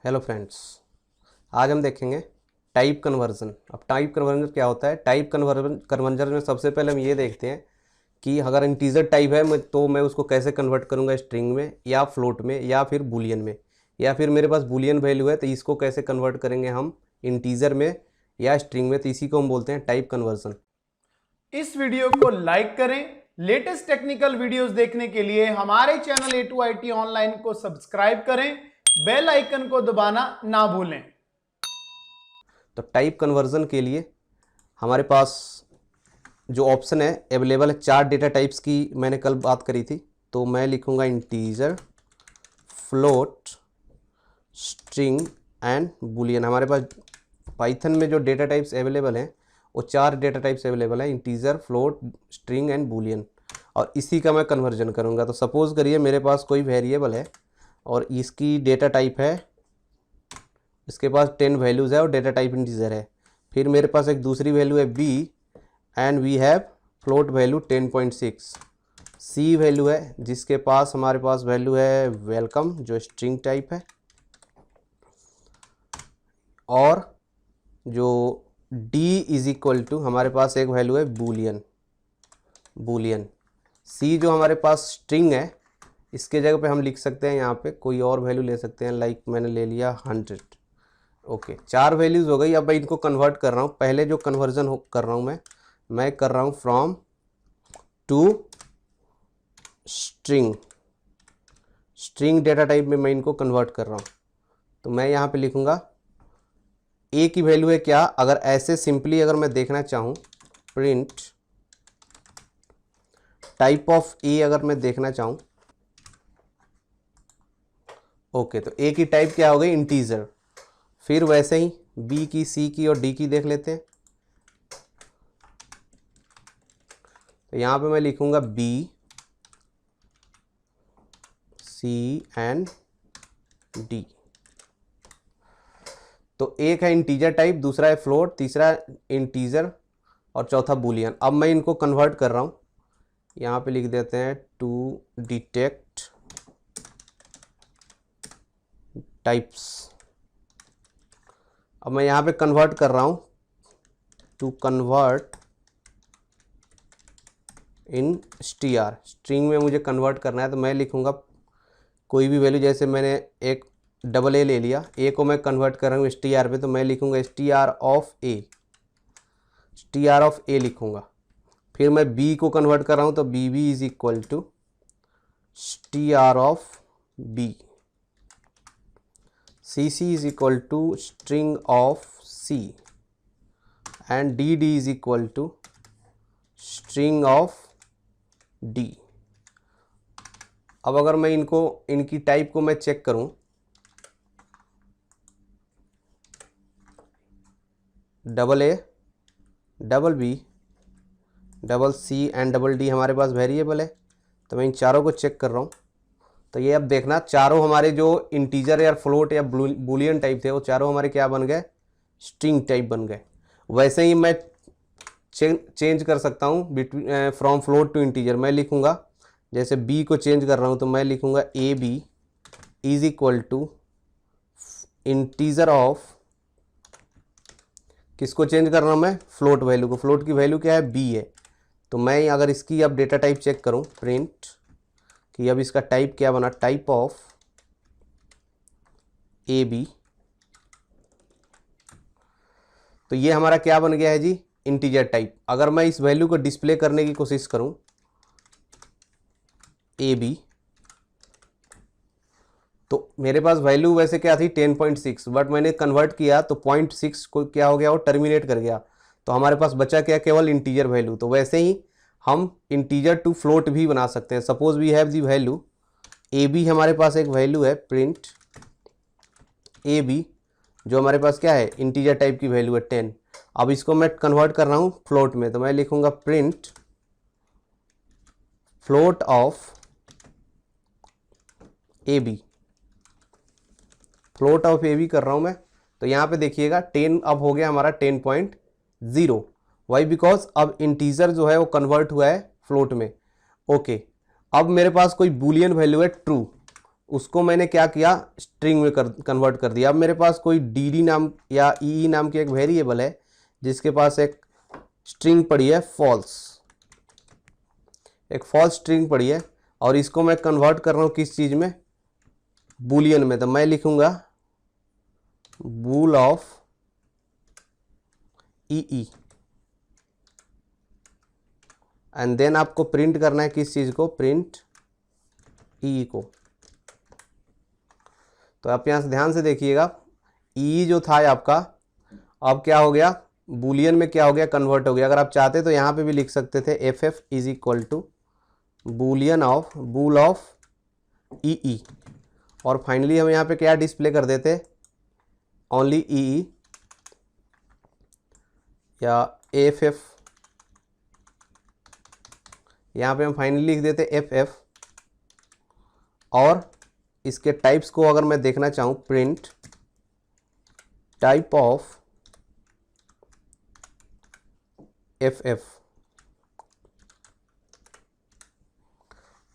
Hello friends, आज हम देखेंगे टाइप कन्वर्जन। अब टाइप कन्वर्जन क्या होता है? टाइप कन्वर्जन में सबसे पहले हम ये देखते हैं कि अगर इंटीजर टाइप है तो मैं उसको कैसे कन्वर्ट करूंगा, स्ट्रिंग में या फ्लोट में या फिर बूलियन में, या फिर मेरे पास बूलियन वैल्यू है तो इसको कैसे कन्वर्ट करेंगे हम इंटीजर में या स्ट्रिंग में। तो इसी को हम बोलते हैं टाइप कन्वर्जन। इस वीडियो को लाइक करें। लेटेस्ट टेक्निकल वीडियोस देखने के लिए हमारे चैनल A2IT ऑनलाइन को सब्सक्राइब करें। बेल आइकन को दबाना ना भूलें। तो टाइप कन्वर्जन के लिए हमारे पास जो ऑप्शन है अवेलेबल है, 4 डेटा टाइप्स की मैंने कल बात करी थी। तो मैं लिखूंगा integer, float, string and Boolean. हमारे पास पाइथन में जो डेटा टाइप्स अवेलेबल हैं वो 4 डेटा टाइप्स अवेलेबल हैं, integer, float, string and Boolean. और इसी का मैं कन्वर्जन करूंगा। तो सपोज़ करिए मेरे पास कोई वेरिएबल है और इसकी डेटा टाइप है, इसके पास 10 वैल्यूज़ है और डेटा टाइप इंटीजर है। फिर मेरे पास एक दूसरी वैल्यू है b and we have float value 10.6। c value है जिसके पास हमारे पास वैल्यू है वेलकम जो स्ट्रिंग टाइप है, और जो d इज इक्वल टू हमारे पास एक वैल्यू है बूलियन। c जो हमारे पास स्ट्रिंग है, इसके जगह पे हम लिख सकते हैं यहाँ पे कोई और वैल्यू ले सकते हैं, लाइक मैंने ले लिया 100। ओके, 4 वैल्यूज़ हो गई। अब मैं इनको कन्वर्ट कर रहा हूँ। पहले जो कन्वर्जन कर रहा हूँ मैं कर रहा हूँ from to string data type में मैं इनको कन्वर्ट कर रहा हूँ। तो मैं यहाँ पे लिखूँगा ए की वैल्यू है क्या, अगर ऐसे सिंपली अगर मैं देखना चाहूँ प्रिंट टाइप ऑफ ए, अगर मैं देखना चाहूँ ओके, तो ए की टाइप क्या हो गई? इंटीजर। फिर वैसे ही बी की, सी की और डी की देख लेते हैं। तो यहाँ पे मैं लिखूंगा बी, सी एंड डी। तो एक है इंटीजर टाइप, दूसरा है फ्लोट, तीसरा इंटीजर और चौथा बूलियन। अब मैं इनको कन्वर्ट कर रहा हूँ। यहाँ पे लिख देते हैं टू डिटेक्ट टाइप्स। अब मैं यहाँ पे कन्वर्ट कर रहा हूँ to convert in str। String में मुझे कन्वर्ट करना है तो मैं लिखूँगा कोई भी वैल्यू, जैसे मैंने एक डबल ए ले लिया, ए को मैं कन्वर्ट कर रहा हूँ str पे, तो मैं लिखूँगा str ऑफ ए लिखूँगा। फिर मैं b को कन्वर्ट कर रहा हूँ तो bb is equal to str of b, cc is equal to string of c and dd is equal to string of d। अब अगर मैं इनकी टाइप को मैं चेक करूं, double A, double B, double C and double D हमारे पास variable है। तो मैं इन चारों को चेक कर रहा हूं। तो ये अब देखना, चारों हमारे जो इंटीजर या फ्लोट या बूलियन टाइप थे वो चारों हमारे क्या बन गए? स्ट्रिंग टाइप बन गए। वैसे ही मैं चेंज कर सकता हूँ between from float to integer. मैं लिखूँगा, जैसे b को चेंज कर रहा हूँ तो मैं लिखूँगा A B is equal to integer of, किसको चेंज कर रहा हूँ मैं? फ्लोट वैल्यू को। फ्लोट की वैल्यू क्या है? b है। तो मैं अगर इसकी अब डेटा टाइप चेक करूँ प्रिंट कि अब इसका टाइप क्या बना, टाइप ऑफ ए बी, तो ये हमारा क्या बन गया है जी? Integer type. अगर मैं इस वैल्यू को डिस्प्ले करने की कोशिश करूं ए बी, तो मेरे पास वैल्यू वैसे क्या थी 10.6, बट मैंने कन्वर्ट किया तो 0.6 को क्या हो गया, वो टर्मिनेट कर गया। तो हमारे पास बचा क्या? केवल इंटीजर वैल्यू। तो वैसे ही हम इंटीजर टू फ्लोट भी बना सकते हैं। Suppose we have the value A B, हमारे पास एक वैल्यू है प्रिंट ए बी जो हमारे पास क्या है? इंटीजर टाइप की वैल्यू है 10। अब इसको मैं कन्वर्ट कर रहा हूँ फ्लोट में, तो मैं लिखूंगा print float of A B. Float of A B कर रहा हूँ मैं। तो यहाँ पे देखिएगा 10 अब हो गया हमारा 10.0। वाई? बिकॉज अब इंटीजर जो है वो कन्वर्ट हुआ है फ्लोट में। ओके, अब मेरे पास कोई बूलियन वैल्यू है ट्रू, उसको मैंने क्या किया, स्ट्रिंग में कन्वर्ट कर दिया। अब मेरे पास कोई dd नाम या ई नाम की एक वेरिएबल है जिसके पास एक स्ट्रिंग पड़ी है फॉल्स, एक फॉल्स स्ट्रिंग पड़ी है, और इसको मैं कन्वर्ट कर रहा हूँ किस चीज़ में, बूलियन में। तो मैं लिखूंगा बूल ऑफ ई, एंड देन आपको प्रिंट करना है किस चीज़ को, प्रिंट ई को। तो आप यहाँ से ध्यान से देखिएगा, ई जो था आपका अब क्या हो गया, बूलियन में क्या हो गया, कन्वर्ट हो गया। अगर आप चाहते तो यहाँ पे भी लिख सकते थे F F is equal to boolean of bool of E, और फाइनली हम यहाँ पे क्या डिस्प्ले कर देते, ओनली ई, या एफ एफ, यहाँ पे हम फाइनली लिख देते एफ एफ, और इसके टाइप्स को अगर मैं देखना चाहूँ, print type of F F.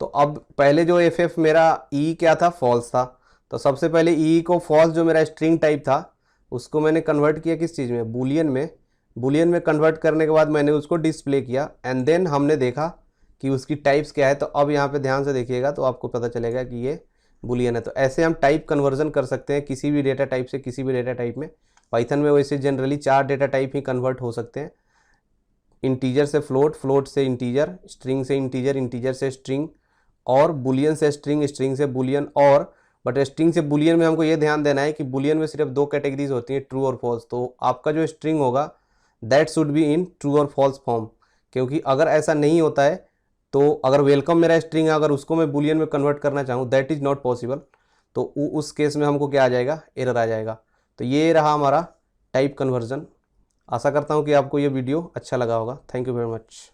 तो अब पहले जो एफ एफ मेरा ई क्या था, फॉल्स था, तो सबसे पहले ई को फॉल्स जो मेरा स्ट्रिंग टाइप था उसको मैंने कन्वर्ट किया किस चीज़ में, बूलियन में। बूलियन में कन्वर्ट करने के बाद मैंने उसको डिस्प्ले किया, एंड देन हमने देखा कि उसकी टाइप्स क्या है। तो अब यहाँ पे ध्यान से देखिएगा तो आपको पता चलेगा कि ये बूलियन है। तो ऐसे हम टाइप कन्वर्जन कर सकते हैं किसी भी डेटा टाइप से किसी भी डेटा टाइप में। पाइथन में वैसे जनरली 4 डेटा टाइप ही कन्वर्ट हो सकते हैं, इंटीजर से फ्लोट, फ्लोट से इंटीजर, स्ट्रिंग से इंटीजर, इंटीजर से स्ट्रिंग, और बुलियन से स्ट्रिंग, स्ट्रिंग से बुलियन। और बट स्ट्रिंग से बुलियन में हमको ये ध्यान देना है कि बुलियन में सिर्फ 2 कैटेगरीज होती हैं, ट्रू और फॉल्स। तो आपका जो स्ट्रिंग होगा that should be in true और फॉल्स फॉर्म, क्योंकि अगर ऐसा नहीं होता है तो अगर वेलकम मेरा स्ट्रिंग है, अगर उसको मैं बुलियन में कन्वर्ट करना चाहूँ दैट इज़ नॉट पॉसिबल, तो उस केस में हमको क्या आ जाएगा, एरर आ जाएगा। तो ये रहा हमारा टाइप कन्वर्जन। आशा करता हूँ कि आपको ये वीडियो अच्छा लगा होगा। Thank you very much.